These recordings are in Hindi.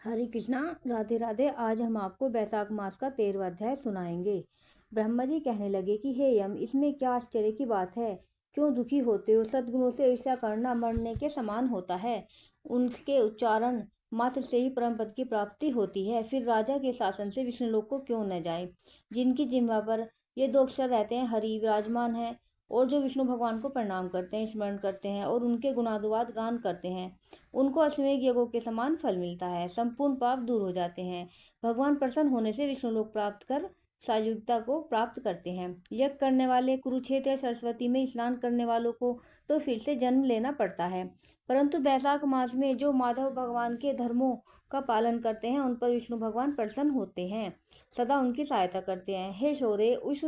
हरे कृष्णा, राधे राधे। आज हम आपको बैसाख मास का 13वां अध्याय सुनाएंगे। ब्रह्मा जी कहने लगे कि हे यम, इसमें क्या आश्चर्य की बात है? क्यों दुखी होते हो? सद्गुणों से ईर्ष्या करना मरने के समान होता है। उनके उच्चारण मात्र से ही परम पद की प्राप्ति होती है। फिर राजा के शासन से विष्णुलोक को क्यों न जाए? जिनकी जिह्वा पर ये दो अक्षर रहते हैं, हरि विराजमान है, और जो विष्णु भगवान को प्रणाम करते हैं, स्मरण करते हैं और उनके गुणानुवाद गान करते हैं, उनको अश्वमेध यज्ञों के समान फल मिलता है। संपूर्ण पाप दूर हो जाते हैं। भगवान प्रसन्न होने से विष्णु लोक प्राप्त कर सायुज्यता को प्राप्त करते हैं। यज्ञ करने वाले, कुरुक्षेत्र या सरस्वती में स्नान करने वालों को तो फिर से जन्म लेना पड़ता है, परंतु बैसाख मास में जो माधव भगवान के धर्मों का पालन करते हैं, उन पर विष्णु भगवान प्रसन्न होते हैं, सदा उनकी सहायता करते हैं। हे शौर्य, उस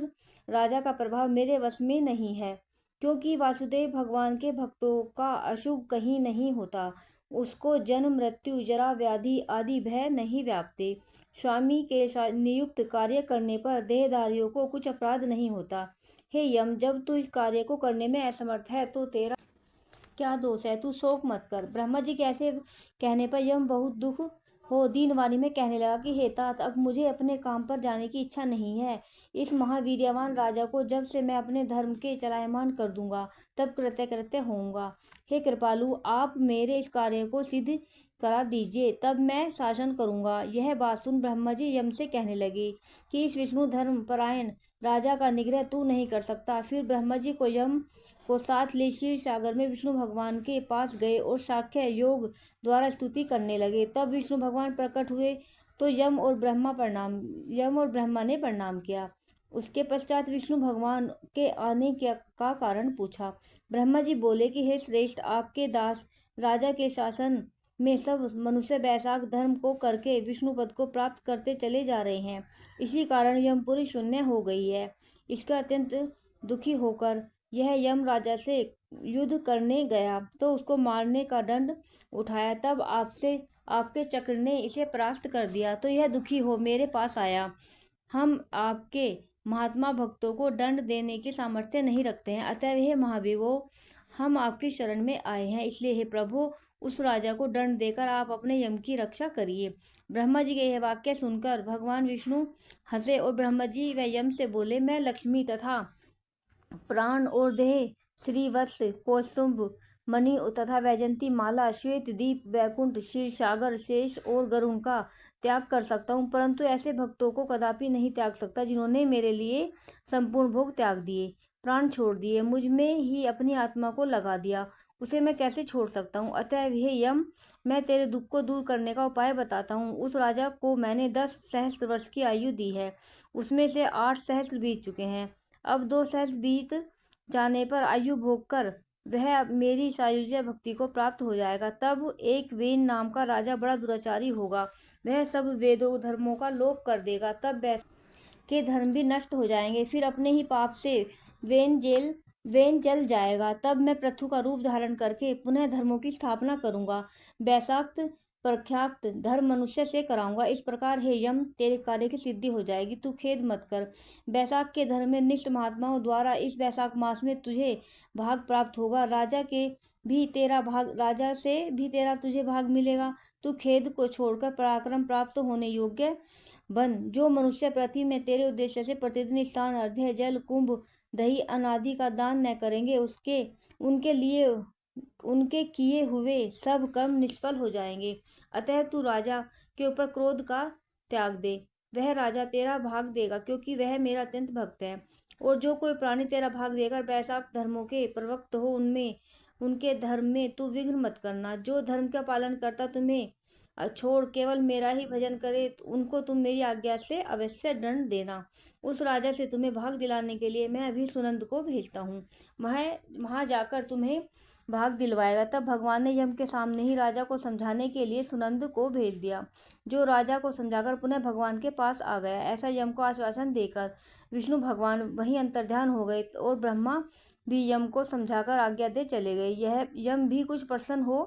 राजा का प्रभाव मेरे वश में नहीं है, क्योंकि वासुदेव भगवान के भक्तों का अशुभ कहीं नहीं होता। उसको जन्म, मृत्यु, जरा, व्याधि आदि भय नहीं व्यापते। स्वामी के नियुक्त कार्य करने पर देहधारियों को कुछ अपराध नहीं होता। हे यम, जब तू इस कार्य को करने में असमर्थ है तो तेरा क्या दोष है? तू शोक मत कर। ब्रह्मा जी के ऐसे कहने पर यम बहुत दुख हो दीनवाणी में कहने लगा कि हे तात, अब मुझे अपने काम पर जाने की इच्छा नहीं है। इस महावीर्यवान राजा को जब से मैं अपने धर्म के चलायमान कर दूंगा, तब कृत्य कृत्य होऊंगा। हे कृपालु, आप मेरे इस कार्य को सिद्ध करा दीजिए, तब मैं शासन करूंगा। यह बात सुन ब्रह्मा जी यम से कहने लगे कि इस विष्णु धर्म परायण राजा का निग्रह तू नहीं कर सकता। फिर ब्रह्मा जी को यम को साथ ले क्षीर सागर में विष्णु भगवान के पास गए और साख्य योग द्वारा स्तुति करने लगे। तब विष्णु भगवान प्रकट हुए तो यम और ब्रह्मा ने प्रणाम किया। उसके पश्चात विष्णु भगवान के आने का कारण पूछा। ब्रह्मा जी बोले कि हे श्रेष्ठ, आपके दास राजा के शासन में सब मनुष्य बैसाख धर्म को करके विष्णु पद को प्राप्त करते चले जा रहे हैं। इसी कारण यमपुरी शून्य हो गई है। इसका अत्यंत दुखी होकर यह यम राजा से युद्ध करने गया तो उसको मारने का दंड उठाया। तब आपके चक्र ने इसे परास्त कर दिया तो यह दुखी हो मेरे पास आया। हम आपके महात्मा भक्तों को दंड देने की सामर्थ्य नहीं रखते हैं, अतः हे महावीरों, हम आपकी शरण में आए हैं। इसलिए हे प्रभु, उस राजा को दंड देकर आप अपने यम की रक्षा करिए। ब्रह्मा जी के यह वाक्य सुनकर भगवान विष्णु हंसे और ब्रह्मा जी व यम से बोले, मैं लक्ष्मी तथा प्राण और देह, श्रीवत्स, कौस्तुभ मणि तथा वैजंती माला, श्वेत दीप, वैकुंठ, क्षीर सागर, शेष और गरुण का त्याग कर सकता हूँ, परंतु ऐसे भक्तों को कदापि नहीं त्याग सकता जिन्होंने मेरे लिए संपूर्ण भोग त्याग दिए, प्राण छोड़ दिए, मुझ में ही अपनी आत्मा को लगा दिया, उसे मैं कैसे छोड़ सकता हूँ? अतः हे यम, मैं तेरे दुख को दूर करने का उपाय बताता हूँ। उस राजा को मैंने 10 सहस्त्र वर्ष की आयु दी है, उसमें से 8 सहस्त्र बीत चुके हैं। अब 2 सहस्त्र बीत जाने पर आयु भोग कर वह मेरी सायुज्य भक्ति को प्राप्त हो जाएगा। तब एक वेन नाम का राजा बड़ा दुराचारी होगा, वह सब वेदों धर्मों का लोप कर देगा। तब वैसे के धर्म भी नष्ट हो जाएंगे। फिर अपने ही पाप से वेन जल जाएगा। तब मैं पृथु का रूप धारण करके पुनः धर्मों की स्थापना करूंगा। वैशाक्त प्रख्यात धर्म मनुष्य से कराऊंगा। इस प्रकार हे यम, तेरे कार्य की सिद्धि हो जाएगी, तू खेद मत कर। बैसाख के धर्म में निष्ठ महात्माओं द्वारा इस बैसाख मास में तुझे भाग प्राप्त होगा। राजा से भी तेरा तुझे भाग मिलेगा। तू खेद को छोड़कर पराक्रम प्राप्त होने योग्य बन। जो मनुष्य पृथ्वी में तेरे उद्देश्य से प्रतिदिन स्नान, अर्घ्य, जल, कुंभ, दही, अनादि का दान न करेंगे, उनके किए हुए सब कर्म निष्फल हो जाएंगे। अतः तू राजा के ऊपर क्रोध का त्याग दे, वह राजा तेरा भाग देगा, क्योंकि वह मेरा अत्यंत भक्त है। और जो कोई प्राणी तेरा भाग देकर बैसाख धर्मों के प्रवक्त हो, उनके धर्म में तू विघ्न मत करना। जो धर्म का पालन करता तुम्हें छोड़ केवल मेरा ही भजन करे, उनको तुम मेरी आज्ञा से अवश्य दंड देना। उस राजा से तुम्हें भाग दिलाने के लिए मैं अभी सुनंद को भेजता हूँ, वहां जाकर तुम्हें भाग दिलवाएगा। तब भगवान ने यम के सामने ही राजा को समझाने के लिए सुनंद को भेज दिया, जो राजा को समझाकर पुनः भगवान के पास आ गया। ऐसा यम को आश्वासन देकर विष्णु भगवान वहीं अंतर्ध्यान हो गए और ब्रह्मा भी यम को समझाकर आज्ञा दे चले गए। यह यम भी कुछ प्रसन्न हो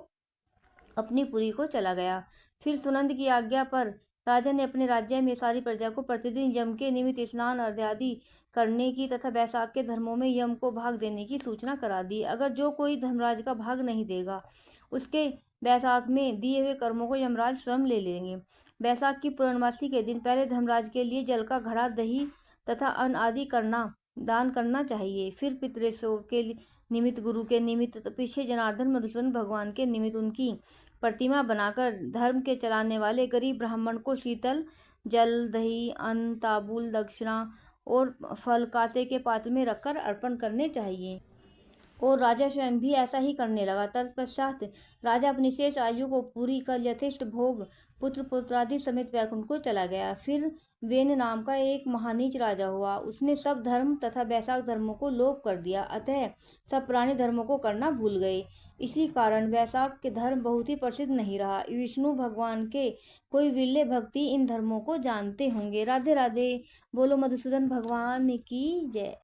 अपनी पुरी को चला गया। फिर सुनंद की आज्ञा पर राजा ने अपने राज्य में सारी प्रजा को प्रतिदिन यम के निमित्त स्नान, अर्घ्य आदि करने की तथा बैसाख के धर्मों में यम को भाग देने की सूचना करा दी। अगर जो कोई धर्मराज का भाग नहीं देगा, उसके बैसाख में दिए हुए कर्मों को यमराज स्वयं ले लेंगे। बैसाख की पूर्णमासी के दिन पहले धर्मराज के लिए जल का घड़ा, दही तथा अन्न आदि दान करना चाहिए। फिर पितृशोक के निमित्त, गुरु के निमित्त, पीछे जनार्दन मधुसूदन भगवान के निमित्त उनकी प्रतिमा बनाकर धर्म के चलाने वाले गरीब ब्राह्मण को शीतल जल, दही, अन्न, तांबूल, दक्षिणा और फल कांसे के पात्र में रखकर अर्पण करने चाहिए। और राजा स्वयं भी ऐसा ही करने लगा। तत्पश्चात राजा अपनी शेष आयु को पूरी कर यथेष्ट भोग पुत्र पुत्रादि समेत वैकुंठ को चला गया। फिर वेन नाम का एक महानीच राजा हुआ। उसने सब धर्म तथा वैशाख धर्मों को लोप कर दिया, अतः सब पुराने धर्मों को करना भूल गए। इसी कारण वैशाख के धर्म बहुत ही प्रसिद्ध नहीं रहा। विष्णु भगवान के कोई विरले भक्ति इन धर्मों को जानते होंगे। राधे राधे। बोलो मधुसूदन भगवान की जय।